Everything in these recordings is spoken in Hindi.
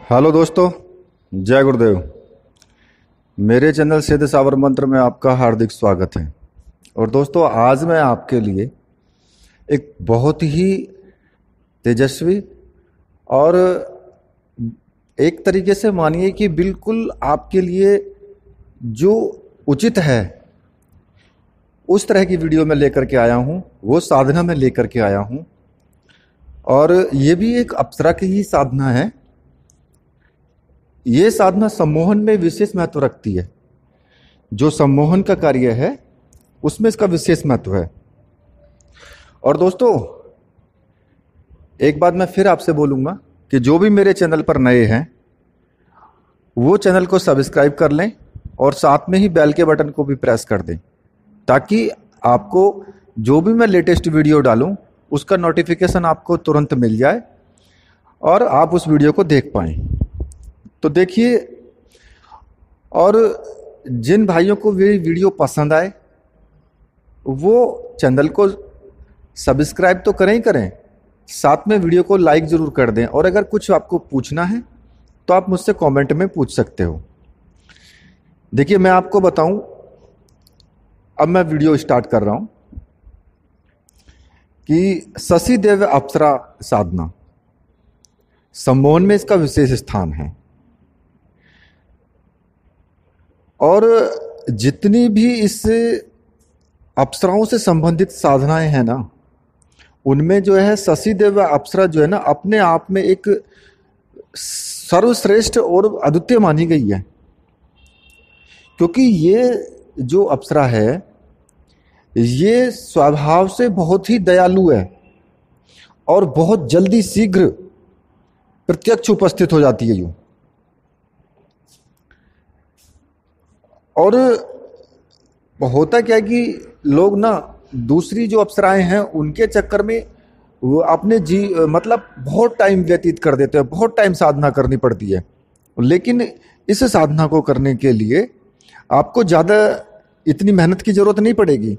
हेलो दोस्तों, जय गुरुदेव। मेरे चैनल सिद्ध सावर मंत्र में आपका हार्दिक स्वागत है। और दोस्तों, आज मैं आपके लिए एक बहुत ही तेजस्वी और एक तरीके से मानिए कि बिल्कुल आपके लिए जो उचित है उस तरह की वीडियो में लेकर के आया हूं, वो साधना में लेकर के आया हूं। और ये भी एक अप्सरा की ही साधना है। ये साधना सम्मोहन में विशेष महत्व रखती है। जो सम्मोहन का कार्य है उसमें इसका विशेष महत्व है। और दोस्तों, एक बात मैं फिर आपसे बोलूंगा कि जो भी मेरे चैनल पर नए हैं वो चैनल को सब्सक्राइब कर लें और साथ में ही बेल के बटन को भी प्रेस कर दें, ताकि आपको जो भी मैं लेटेस्ट वीडियो डालूं उसका नोटिफिकेशन आपको तुरंत मिल जाए और आप उस वीडियो को देख पाएं। तो देखिए, और जिन भाइयों को मेरी वीडियो पसंद आए वो चैनल को सब्सक्राइब तो करें ही करें, साथ में वीडियो को लाइक जरूर कर दें। और अगर कुछ आपको पूछना है तो आप मुझसे कमेंट में पूछ सकते हो। देखिए, मैं आपको बताऊं, अब मैं वीडियो स्टार्ट कर रहा हूं कि शशि देव अप्सरा साधना, सम्मोहन में इसका विशेष स्थान है। और जितनी भी इस अप्सराओं से संबंधित साधनाएं हैं ना, उनमें जो है शशि देव अप्सरा जो है ना, अपने आप में एक सर्वश्रेष्ठ और अद्वितीय मानी गई है। क्योंकि ये जो अप्सरा है ये स्वभाव से बहुत ही दयालु है और बहुत जल्दी शीघ्र प्रत्यक्ष उपस्थित हो जाती है यूं। और होता क्या है कि लोग ना दूसरी जो अप्सराएं हैं उनके चक्कर में वो अपने मतलब बहुत टाइम व्यतीत कर देते हैं, बहुत टाइम साधना करनी पड़ती है। लेकिन इस साधना को करने के लिए आपको ज़्यादा इतनी मेहनत की जरूरत नहीं पड़ेगी।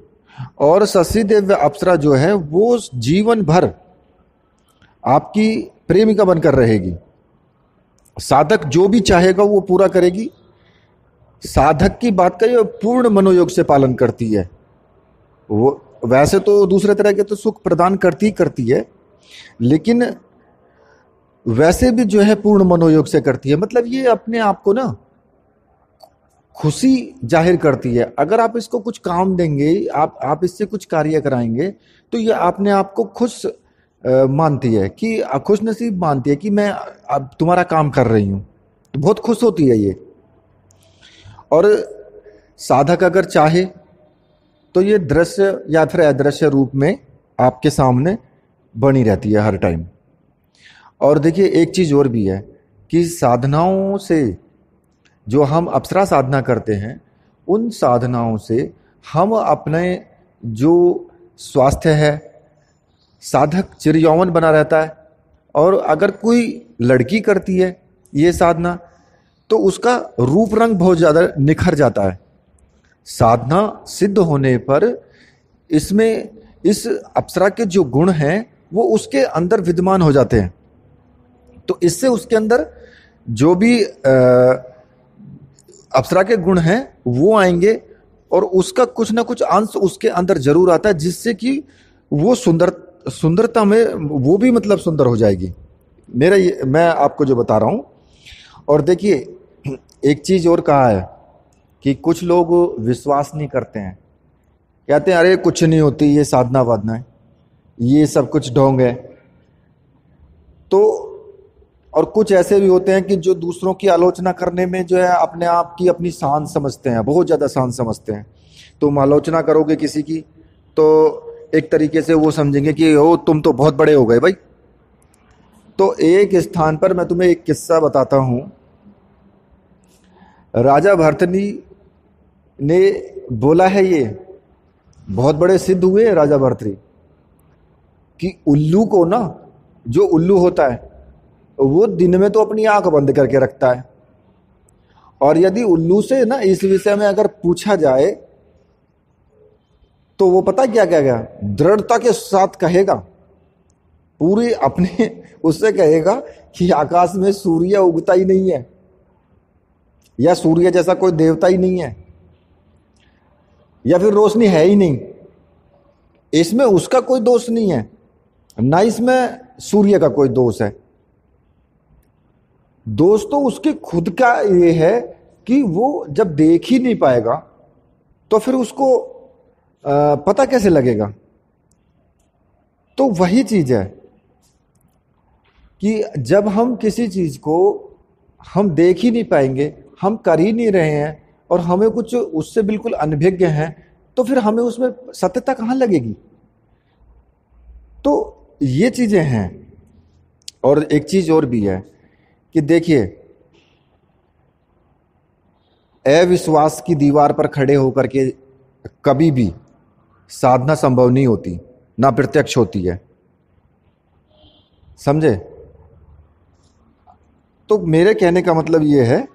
और शशि देव अप्सरा जो है वो जीवन भर आपकी प्रेमिका बनकर रहेगी। साधक जो भी चाहेगा वो पूरा करेगी। साधक की बात करिए, पूर्ण मनोयोग से पालन करती है। वो वैसे तो दूसरे तरह के तो सुख प्रदान करती है, लेकिन वैसे भी जो है पूर्ण मनोयोग से करती है। मतलब ये अपने आप को ना खुशी जाहिर करती है। अगर आप इसको कुछ काम देंगे, आप इससे कुछ कार्य कराएंगे, तो ये अपने आप को खुश मानती है, कि खुश नसीब मानती है कि मैं अब तुम्हारा काम कर रही हूं। तो बहुत खुश होती है ये। और साधक अगर चाहे तो ये दृश्य या फिर अदृश्य रूप में आपके सामने बनी रहती है हर टाइम। और देखिए, एक चीज और भी है कि साधनाओं से जो हम अप्सरा साधना करते हैं, उन साधनाओं से हम अपने जो स्वास्थ्य है, साधक चिरयौवन बना रहता है। और अगर कोई लड़की करती है ये साधना तो उसका रूप रंग बहुत ज़्यादा निखर जाता है। साधना सिद्ध होने पर इसमें इस अप्सरा के जो गुण हैं वो उसके अंदर विद्यमान हो जाते हैं। तो इससे उसके अंदर जो भी अप्सरा के गुण हैं वो आएंगे और उसका कुछ ना कुछ अंश उसके अंदर जरूर आता है, जिससे कि वो सुंदरता में वो भी मतलब सुंदर हो जाएगी। मैं आपको जो बता रहा हूं। और देखिए, एक चीज और कहा है कि कुछ लोग विश्वास नहीं करते हैं, कहते हैं अरे कुछ नहीं होती, ये साधना वाधना है, ये सब कुछ ढोंग है। तो और कुछ ऐसे भी होते हैं कि जो दूसरों की आलोचना करने में जो है अपने आप की अपनी शान समझते हैं, बहुत ज्यादा शान समझते हैं। तुम आलोचना करोगे किसी की तो एक तरीके से वो समझेंगे कि ओ तुम तो बहुत बड़े हो गए भाई। तो एक स्थान पर मैं तुम्हें एक किस्सा बताता हूं। राजा भरतनी ने बोला है, ये बहुत बड़े सिद्ध हुए राजा भरतरी, कि उल्लू को ना, जो उल्लू होता है वो दिन में तो अपनी आंख बंद करके रखता है, और यदि उल्लू से ना इस विषय में अगर पूछा जाए तो वो पता क्या कहेगा, दृढ़ता के साथ कहेगा, पूरी अपने उससे कहेगा कि आकाश में सूर्य उगता ही नहीं है, या सूर्य जैसा कोई देवता ही नहीं है, या फिर रोशनी है ही नहीं, इसमें उसका कोई दोष नहीं है, ना इसमें सूर्य का कोई दोष है। दोष तो उसके खुद का ये है कि वो जब देख ही नहीं पाएगा तो फिर उसको पता कैसे लगेगा। तो वही चीज है कि जब हम किसी चीज को हम देख ही नहीं पाएंगे, हम कर ही नहीं रहे हैं और हमें कुछ उससे बिल्कुल अनभिज्ञ हैं, तो फिर हमें उसमें सत्यता कहाँ लगेगी। तो ये चीजें हैं। और एक चीज और भी है कि देखिए, अविश्वास की दीवार पर खड़े होकर के कभी भी साधना संभव नहीं होती, ना प्रत्यक्ष होती है, समझे। तो मेरे कहने का मतलब ये है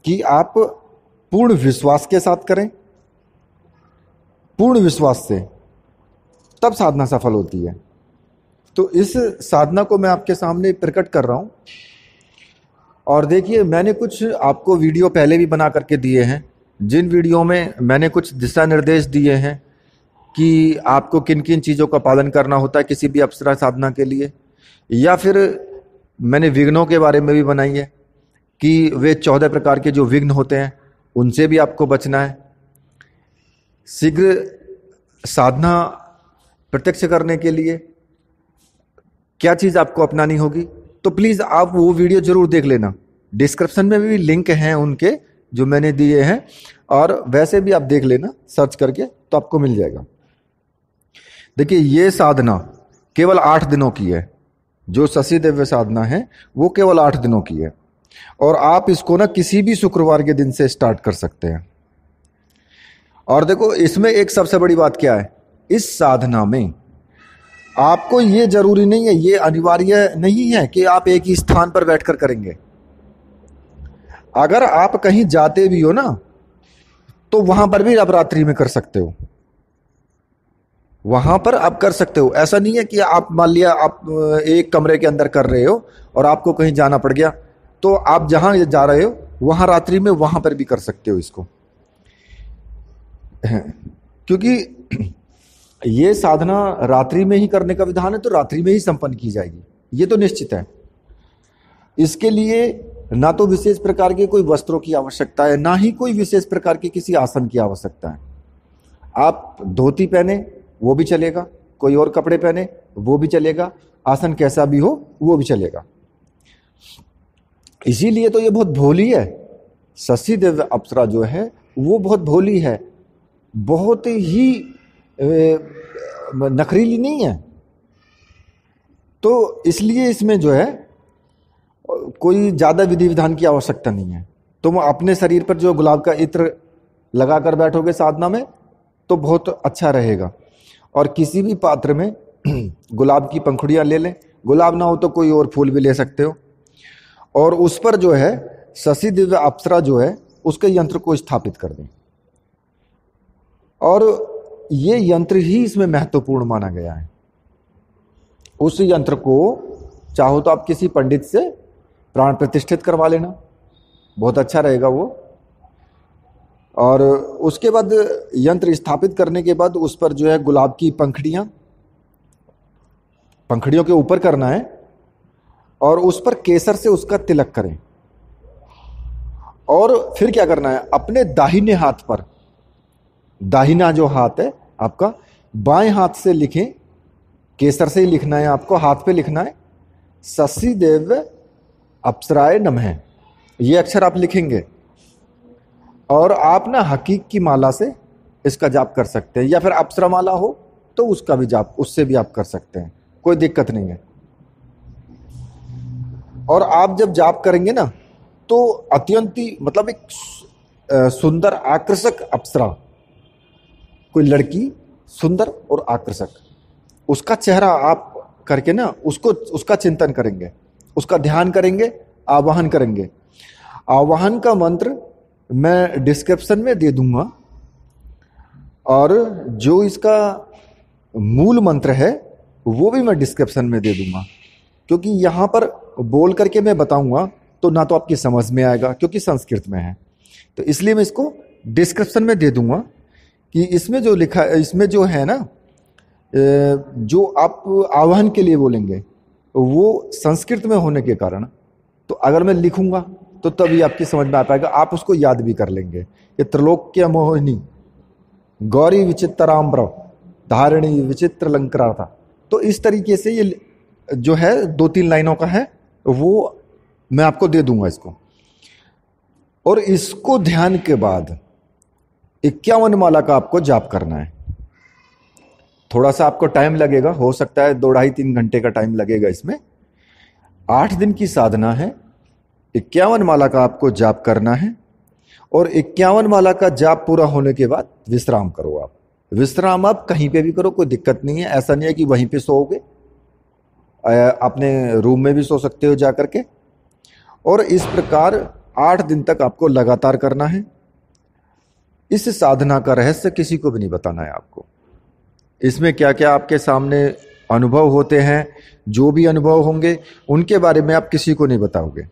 कि आप पूर्ण विश्वास के साथ करें, पूर्ण विश्वास से, तब साधना सफल होती है। तो इस साधना को मैं आपके सामने प्रकट कर रहा हूं। और देखिए, मैंने कुछ आपको वीडियो पहले भी बना करके दिए हैं, जिन वीडियो में मैंने कुछ दिशा निर्देश दिए हैं कि आपको किन किन चीज़ों का पालन करना होता है किसी भी अप्सरा साधना के लिए। या फिर मैंने विघ्नों के बारे में भी बनाई है कि वे 14 प्रकार के जो विघ्न होते हैं उनसे भी आपको बचना है। शीघ्र साधना प्रत्यक्ष करने के लिए क्या चीज़ आपको अपनानी होगी, तो प्लीज़ आप वो वीडियो जरूर देख लेना। डिस्क्रिप्शन में भी लिंक हैं उनके जो मैंने दिए हैं, और वैसे भी आप देख लेना सर्च करके, तो आपको मिल जाएगा। देखिए, ये साधना केवल 8 दिनों की है। जो शशि दिव्य साधना है वो केवल 8 दिनों की है, और आप इसको ना किसी भी शुक्रवार के दिन से स्टार्ट कर सकते हैं। और देखो, इसमें एक सबसे बड़ी बात क्या है, इस साधना में आपको ये जरूरी नहीं है, ये अनिवार्य नहीं है कि आप एक ही स्थान पर बैठकर करेंगे। अगर आप कहीं जाते भी हो ना, तो वहां पर भी आप रात्रि में कर सकते हो, वहां पर आप कर सकते हो। ऐसा नहीं है कि आप मान लिया आप एक कमरे के अंदर कर रहे हो और आपको कहीं जाना पड़ गया, तो आप जहां जा रहे हो वहां रात्रि में वहां पर भी कर सकते हो इसको। क्योंकि ये साधना रात्रि में ही करने का विधान है, तो रात्रि में ही संपन्न की जाएगी, ये तो निश्चित है। इसके लिए ना तो विशेष प्रकार के कोई वस्त्रों की आवश्यकता है, ना ही कोई विशेष प्रकार के किसी आसन की आवश्यकता है। आप धोती पहने वो भी चलेगा, कोई और कपड़े पहने वो भी चलेगा, आसन कैसा भी हो वो भी चलेगा। इसीलिए तो ये बहुत भोली है। शशि दिव्य अप्सरा जो है वो बहुत भोली है, बहुत ही नखरीली नहीं है। तो इसलिए इसमें जो है कोई ज्यादा विधि विधान की आवश्यकता नहीं है। तुम अपने शरीर पर जो गुलाब का इत्र लगाकर बैठोगे साधना में तो बहुत अच्छा रहेगा। और किसी भी पात्र में गुलाब की पंखुड़ियां ले लें, गुलाब ना हो तो कोई और फूल भी ले सकते हो, और उस पर जो है शशि दिव्य अप्सरा जो है उसके यंत्र को स्थापित कर दें। और ये यंत्र ही इसमें महत्वपूर्ण माना गया है। उस यंत्र को चाहो तो आप किसी पंडित से प्राण प्रतिष्ठित करवा लेना, बहुत अच्छा रहेगा वो। और उसके बाद यंत्र स्थापित करने के बाद उस पर जो है गुलाब की पंखड़ियों के ऊपर करना है, और उस पर केसर से उसका तिलक करें। और फिर क्या करना है, अपने दाहिने हाथ पर, दाहिना जो हाथ है आपका, बाएं हाथ से लिखें, केसर से ही लिखना है आपको, हाथ पे लिखना है शशि दिव्य अप्सराय नमः, ये अक्षर आप लिखेंगे। और आप ना हकीक की माला से इसका जाप कर सकते हैं, या फिर अप्सरा माला हो तो उसका भी जाप, उससे भी आप कर सकते हैं, कोई दिक्कत नहीं है। और आप जब जाप करेंगे ना तो अत्यंत ही मतलब एक सुंदर आकर्षक अप्सरा, कोई लड़की सुंदर और आकर्षक, उसका चेहरा आप करके ना उसको, उसका चिंतन करेंगे, उसका ध्यान करेंगे, आवाहन करेंगे। आवाहन का मंत्र मैं डिस्क्रिप्शन में दे दूंगा, और जो इसका मूल मंत्र है वो भी मैं डिस्क्रिप्शन में दे दूंगा, क्योंकि यहाँ पर बोल करके मैं बताऊंगा तो ना तो आपकी समझ में आएगा क्योंकि संस्कृत में है। तो इसलिए मैं इसको डिस्क्रिप्शन में दे दूंगा कि इसमें जो लिखा, इसमें जो है ना, जो आप आह्वान के लिए बोलेंगे वो संस्कृत में होने के कारण, तो अगर मैं लिखूंगा तो तभी आपकी समझ में आ पाएगा, आप उसको याद भी कर लेंगे। ये त्रैलोक्य मोहिनी गौरी विचित्राम्बर धारिणी विचित्र लंकरा था। तो इस तरीके से ये जो है 2-3 लाइनों का है, वो मैं आपको दे दूंगा इसको। और इसको ध्यान के बाद 51 माला का आपको जाप करना है। थोड़ा सा आपको टाइम लगेगा, हो सकता है 2-2.5-3 घंटे का टाइम लगेगा इसमें। 8 दिन की साधना है। 51 माला का आपको जाप करना है और 51 माला का जाप पूरा होने के बाद विश्राम करो। आप विश्राम आप कहीं पे भी करो, कोई दिक्कत नहीं है। ऐसा नहीं है कि वहीं पे सोओगे, अपने रूम में भी सो सकते हो जाकर के। और इस प्रकार 8 दिन तक आपको लगातार करना है। इस साधना का रहस्य किसी को भी नहीं बताना है आपको। इसमें क्या क्या आपके सामने अनुभव होते हैं, जो भी अनुभव होंगे उनके बारे में आप किसी को नहीं बताओगे।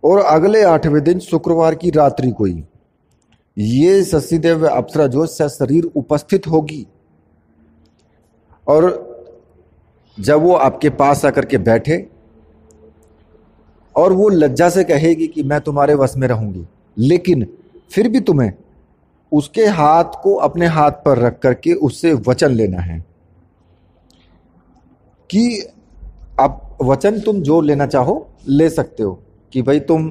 और अगले 8वें दिन शुक्रवार की रात्रि को ही ये शशिदेव अप्सरा जो सशरीर उपस्थित होगी और जब वो आपके पास आकर के बैठे और वो लज्जा से कहेगी कि मैं तुम्हारे वश में रहूंगी, लेकिन फिर भी तुम्हें उसके हाथ को अपने हाथ पर रख करके उससे वचन लेना है कि आप वचन तुम जो लेना चाहो ले सकते हो, कि भाई तुम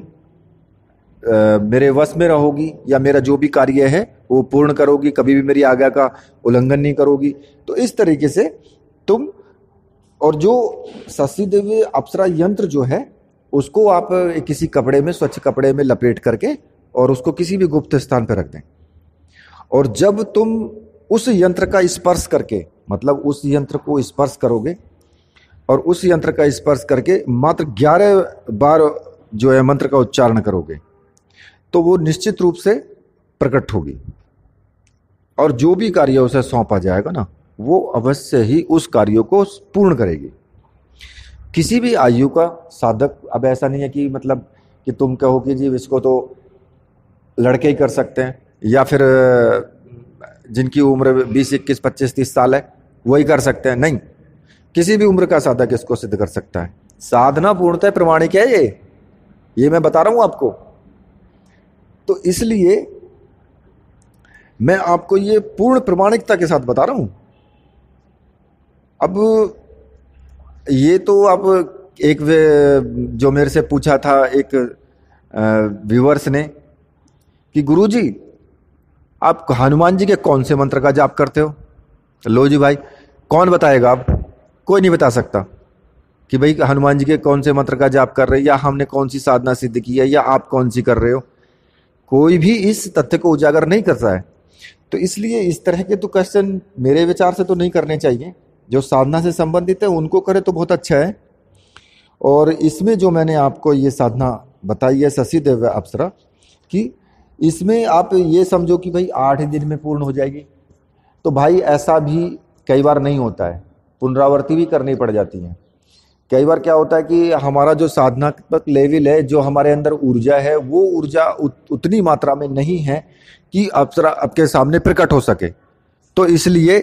मेरे वश में रहोगी या मेरा जो भी कार्य है वो पूर्ण करोगी, कभी भी मेरी आज्ञा का उल्लंघन नहीं करोगी। तो इस तरीके से तुम, और जो शशिदेव अप्सरा यंत्र जो है उसको आप किसी कपड़े में, स्वच्छ कपड़े में लपेट करके और उसको किसी भी गुप्त स्थान पर रख दें। और जब तुम उस यंत्र का स्पर्श करके, मतलब उस यंत्र को स्पर्श करोगे और उस यंत्र का स्पर्श करके मात्र 11 बार जो है मंत्र का उच्चारण करोगे तो वो निश्चित रूप से प्रकट होगी और जो भी कार्य उसे सौंपा जाएगा ना वो अवश्य ही उस कार्य को पूर्ण करेगी। किसी भी आयु का साधक, अब ऐसा नहीं है कि मतलब कि तुम कहो कि जी इसको तो लड़के ही कर सकते हैं या फिर जिनकी उम्र 20, 21, 25, 30 साल है वही कर सकते हैं, नहीं। किसी भी उम्र का साधक इसको सिद्ध कर सकता है। साधना पूर्णतः प्रमाणिक है, ये मैं बता रहा हूं आपको। तो इसलिए मैं आपको ये पूर्ण प्रमाणिकता के साथ बता रहा हूं। अब ये तो आप एक जो मेरे से पूछा था एक व्यूअर्स ने कि गुरुजी आप हनुमान जी के कौन से मंत्र का जाप करते हो? लो जी भाई, कौन बताएगा? आप कोई नहीं बता सकता कि भाई हनुमान जी के कौन से मंत्र का जाप कर रहे हैं या हमने कौन सी साधना सिद्ध की है या आप कौन सी कर रहे हो। कोई भी इस तथ्य को उजागर नहीं करता है। तो इसलिए इस तरह के तो क्वेश्चन मेरे विचार से तो नहीं करने चाहिए। जो साधना से संबंधित है उनको करे तो बहुत अच्छा है। और इसमें जो मैंने आपको ये साधना बताई है शशिदेव अप्सरा की, इसमें आप ये समझो कि भाई 8 दिन में पूर्ण हो जाएगी। तो भाई ऐसा भी कई बार नहीं होता है, पुनरावृत्ति भी करनी पड़ जाती है। कई बार क्या होता है कि हमारा जो साधनात्मक लेवल है, जो हमारे अंदर ऊर्जा है, वो ऊर्जा उतनी मात्रा में नहीं है कि अप्सरा आपके सामने प्रकट हो सके। तो इसलिए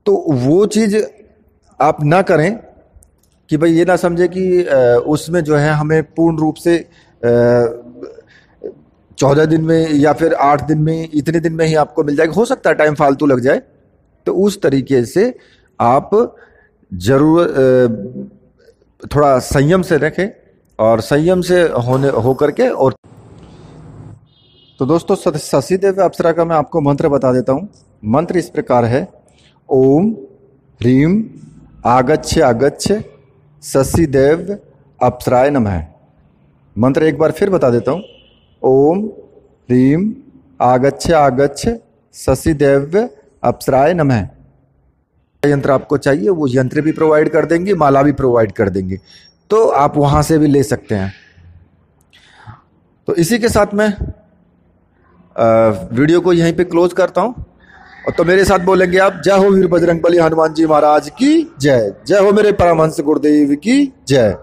तो वो चीज आप ना करें कि भाई ये ना समझे कि उसमें जो है हमें पूर्ण रूप से 14 दिन में या फिर 8 दिन में, इतने दिन में ही आपको मिल जाएगा। हो सकता है टाइम फालतू लग जाए। तो उस तरीके से आप जरूर थोड़ा संयम से रखें और संयम से हो करके। और तो दोस्तों शशिदेव अप्सरा का मैं आपको मंत्र बता देता हूं। मंत्र इस प्रकार है, ओम ह्रीम आगच्छ आगच्छ शशिदेव अप्सराय नमः। मंत्र एक बार फिर बता देता हूं, ओम ह्रीम आगच्छ आगच्छ शशिदेव अप्सराय नमः। यंत्र आपको चाहिए वो यंत्र भी प्रोवाइड कर देंगे, माला भी प्रोवाइड कर देंगे, तो आप वहां से भी ले सकते हैं। तो इसी के साथ मैं वीडियो को यहीं पे क्लोज करता हूं। और तो मेरे साथ बोलेंगे आप, जय हो वीर बजरंगबली हनुमान जी महाराज की जय, जय हो मेरे परमहंस गुरुदेव की जय।